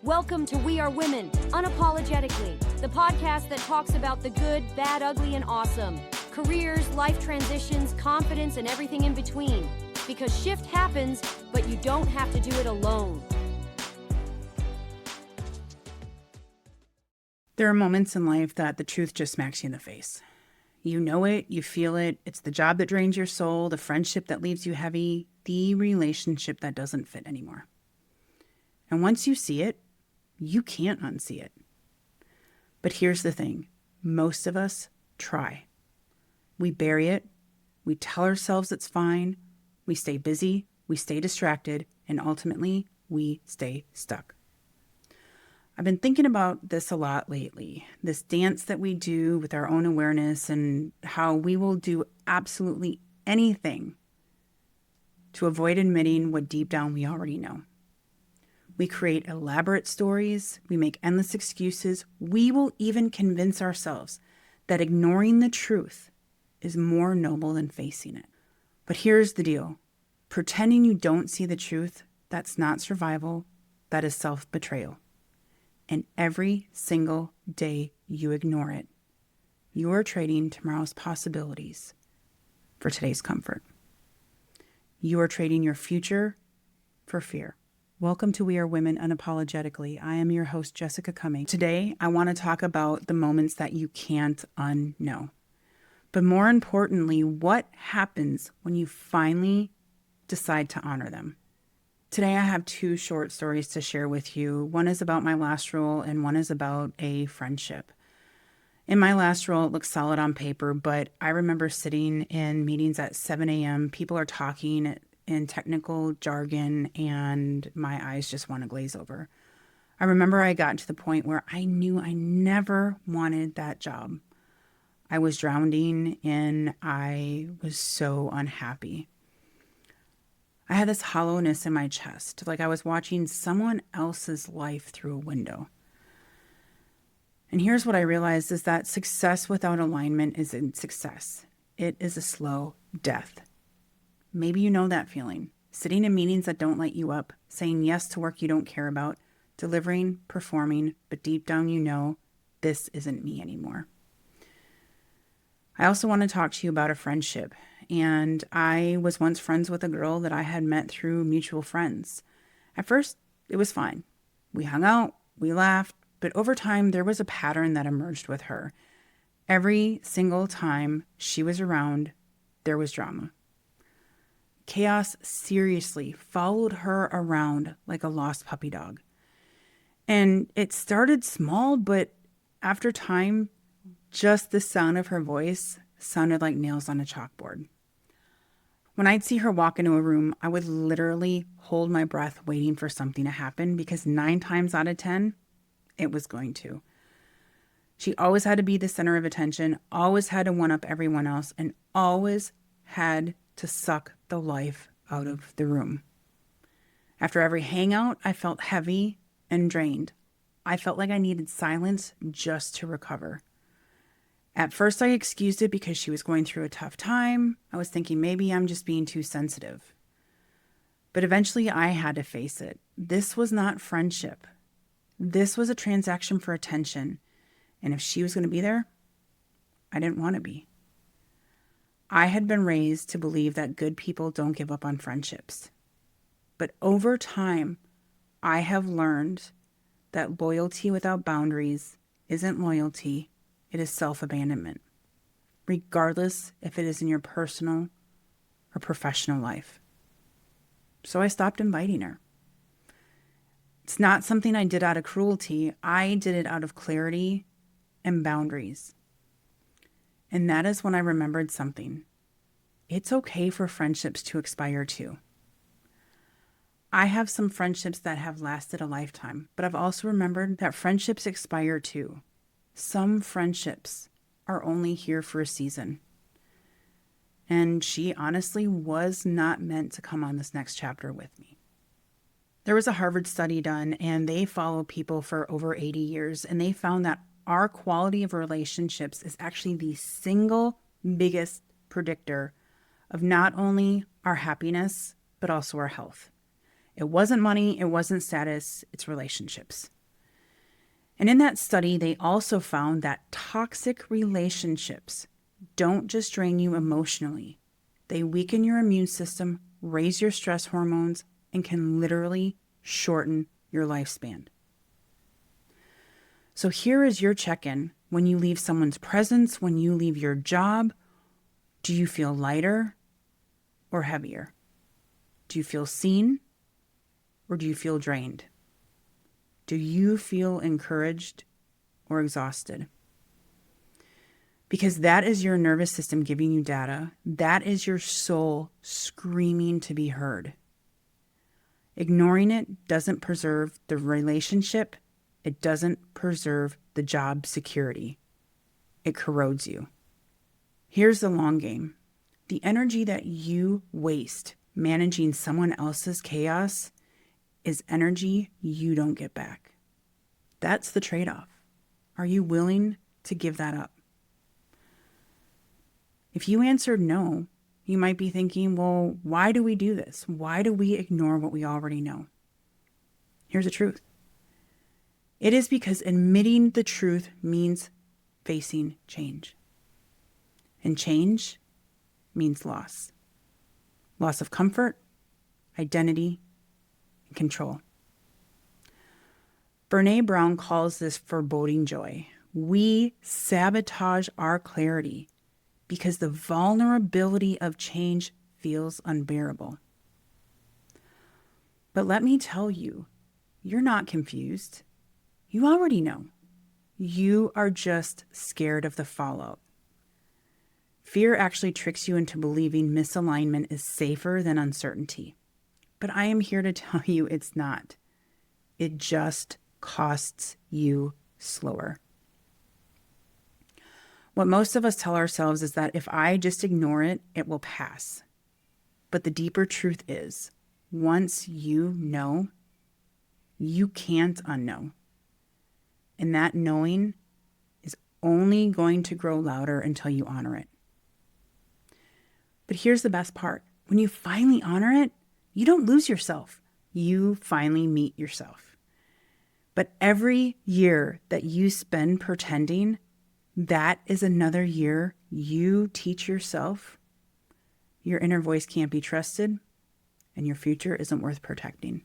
Welcome to We Are Women Unapologetically, the podcast that talks about the good, bad, ugly, and awesome. Careers, life transitions, confidence, and everything in between. Because shift happens, but you don't have to do it alone. There are moments in life that the truth just smacks you in the face. You know it, you feel it. It's the job that drains your soul, the friendship that leaves you heavy, the relationship that doesn't fit anymore. And once you see it, you can't unsee it. But here's the thing. Most of us try. We bury it. We tell ourselves it's fine. We stay busy. We stay distracted. And ultimately, we stay stuck. I've been thinking about this a lot lately, this dance that we do with our own awareness and how we will do absolutely anything to avoid admitting what deep down we already know. We create elaborate stories, we make endless excuses, we will even convince ourselves that ignoring the truth is more noble than facing it. But here's the deal. Pretending you don't see the truth, that's not survival, that is self-betrayal. And every single day you ignore it, you are trading tomorrow's possibilities for today's comfort. You are trading your future for fear. Welcome to We Are Women Unapologetically. I am your host, Jessica Cumming. Today, I want to talk about the moments that you can't unknow. But more importantly, what happens when you finally decide to honor them? Today, I have two short stories to share with you. One is about my last role and one is about a friendship. In my last role, it looks solid on paper, but I remember sitting in meetings at 7 a.m. People are talking in technical jargon and my eyes just want to glaze over. I remember I got to the point where I knew I never wanted that job. I was drowning and I was so unhappy. I had this hollowness in my chest, like I was watching someone else's life through a window. And here's what I realized is that success without alignment isn't success. It is a slow death. Maybe you know that feeling. Sitting in meetings that don't light you up, saying yes to work you don't care about, delivering, performing, but deep down you know, this isn't me anymore. I also want to talk to you about a friendship. And I was once friends with a girl that I had met through mutual friends. At first, it was fine. We hung out, we laughed, but over time, there was a pattern that emerged with her. Every single time she was around, there was drama. Chaos seriously followed her around like a lost puppy dog. And it started small, but after time, just the sound of her voice sounded like nails on a chalkboard. When I'd see her walk into a room, I would literally hold my breath waiting for something to happen because 9 times out of 10, it was going to. She always had to be the center of attention, always had to one-up everyone else, and always had to suck the life out of the room. After every hangout, I felt heavy and drained. I felt like I needed silence just to recover. At first, I excused it because she was going through a tough time. I was thinking maybe I'm just being too sensitive. But eventually, I had to face it. This was not friendship. This was a transaction for attention. And if she was going to be there, I didn't want to be. I had been raised to believe that good people don't give up on friendships. But over time, I have learned that loyalty without boundaries isn't loyalty. It is self-abandonment, regardless if it is in your personal or professional life. So I stopped inviting her. It's not something I did out of cruelty. I did it out of clarity and boundaries. And that is when I remembered something. It's okay for friendships to expire too. I have some friendships that have lasted a lifetime, but I've also remembered that friendships expire too. Some friendships are only here for a season. And she honestly was not meant to come on this next chapter with me. There was a Harvard study done, and they follow people for over 80 years, and they found that our quality of relationships is actually the single biggest predictor of not only our happiness, but also our health. It wasn't money, it wasn't status, it's relationships. And in that study, they also found that toxic relationships don't just drain you emotionally. They weaken your immune system, raise your stress hormones, and can literally shorten your lifespan. So here is your check-in. When you leave someone's presence, when you leave your job, do you feel lighter or heavier? Do you feel seen or do you feel drained? Do you feel encouraged or exhausted? Because that is your nervous system giving you data. That is your soul screaming to be heard. Ignoring it doesn't preserve the relationship. It doesn't preserve the job security. It corrodes you. Here's the long game. The energy that you waste managing someone else's chaos is energy you don't get back. That's the trade-off. Are you willing to give that up? If you answered no, you might be thinking, well, why do we do this? Why do we ignore what we already know? Here's the truth. It is because admitting the truth means facing change. And change means loss. Loss of comfort, identity, and control. Brené Brown calls this foreboding joy. We sabotage our clarity because the vulnerability of change feels unbearable. But let me tell you, you're not confused. You already know. You are just scared of the fallout. Fear actually tricks you into believing misalignment is safer than uncertainty. But I am here to tell you it's not. It just costs you slower. What most of us tell ourselves is that if I just ignore it, it will pass. But the deeper truth is, once you know, you can't unknow. And that knowing is only going to grow louder until you honor it. But here's the best part. When you finally honor it, you don't lose yourself. You finally meet yourself. But every year that you spend pretending, that is another year you teach yourself your inner voice can't be trusted and your future isn't worth protecting.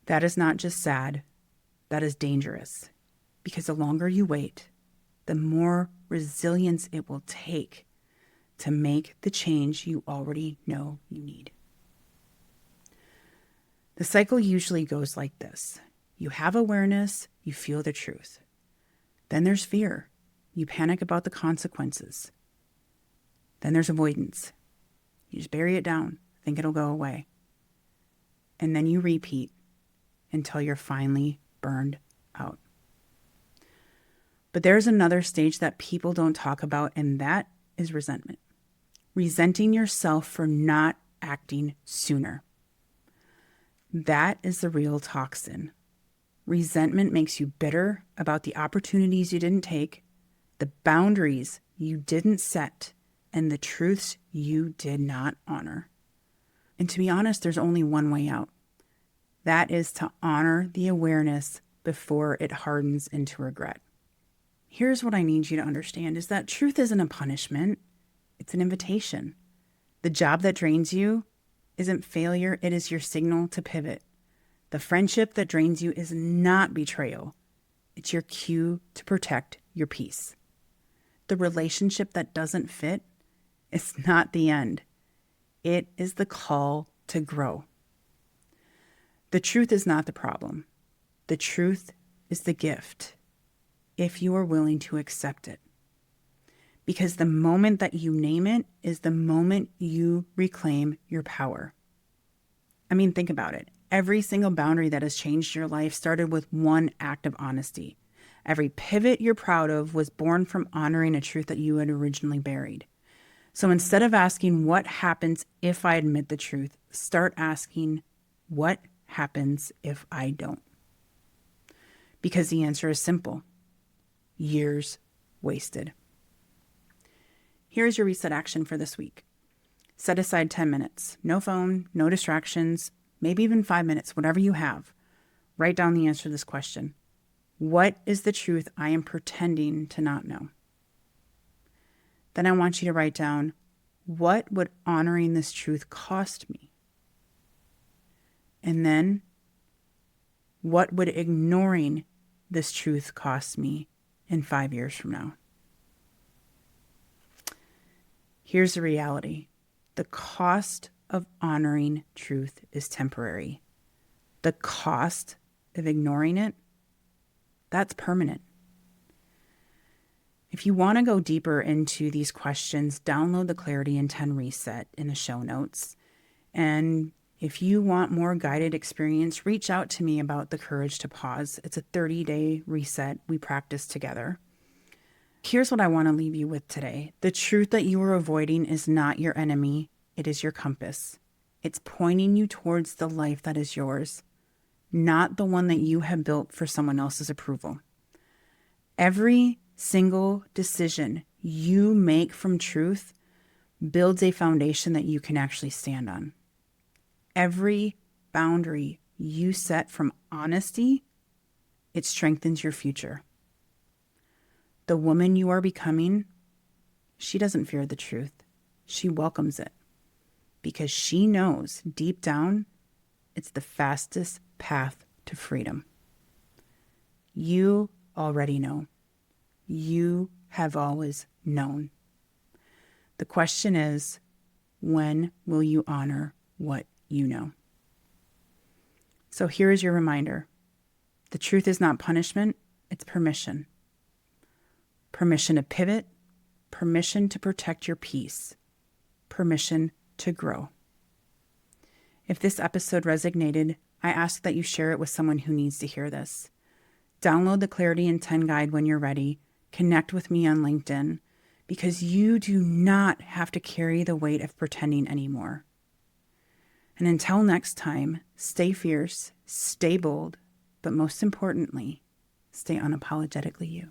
That is not just sad, that is dangerous. Because the longer you wait, the more resilience it will take to make the change you already know you need. The cycle usually goes like this. You have awareness, you feel the truth. Then there's fear. You panic about the consequences. Then there's avoidance. You just bury it down, think it'll go away. And then you repeat until you're finally burned out. But there's another stage that people don't talk about, and that is resentment. Resenting yourself for not acting sooner. That is the real toxin. Resentment makes you bitter about the opportunities you didn't take, the boundaries you didn't set, and the truths you did not honor. And to be honest, there's only one way out. That is to honor the awareness before it hardens into regret. Here's what I need you to understand is that truth isn't a punishment. It's an invitation. The job that drains you isn't failure. It is your signal to pivot. The friendship that drains you is not betrayal. It's your cue to protect your peace. The relationship that doesn't fit is not the end. It is the call to grow. The truth is not the problem. The truth is the gift, if you are willing to accept it. Because the moment that you name it is the moment you reclaim your power. I mean, think about it. Every single boundary that has changed your life started with one act of honesty. Every pivot you're proud of was born from honoring a truth that you had originally buried. So instead of asking, what happens if I admit the truth, start asking, what happens if I don't? Because the answer is simple. Years wasted. Here's your reset action for this week. Set aside 10 minutes. No phone, no distractions, maybe even 5 minutes, whatever you have. Write down the answer to this question. What is the truth I am pretending to not know? Then I want you to write down, what would honoring this truth cost me? And then, what would ignoring this truth cost me in 5 years from now? Here's the reality. The cost of honoring truth is temporary. The cost of ignoring it, that's permanent. If you want to go deeper into these questions, download the Clarity in 10 Reset in the show notes. And if you want more guided experience, reach out to me about the Courage to Pause. It's a 30-day reset we practice together. Here's what I want to leave you with today. The truth that you are avoiding is not your enemy. It is your compass. It's pointing you towards the life that is yours, not the one that you have built for someone else's approval. Every single decision you make from truth builds a foundation that you can actually stand on. Every boundary you set from honesty, it strengthens your future. The woman you are becoming, she doesn't fear the truth. She welcomes it because she knows deep down it's the fastest path to freedom. You already know. You have always known. The question is, when will you honor what you know? So here is your reminder. The truth is not punishment, it's permission. Permission to pivot, permission to protect your peace, permission to grow. If this episode resonated, I ask that you share it with someone who needs to hear this. Download the Clarity in 10 guide when you're ready. Connect with me on LinkedIn because you do not have to carry the weight of pretending anymore. And until next time, stay fierce, stay bold, but most importantly, stay unapologetically you.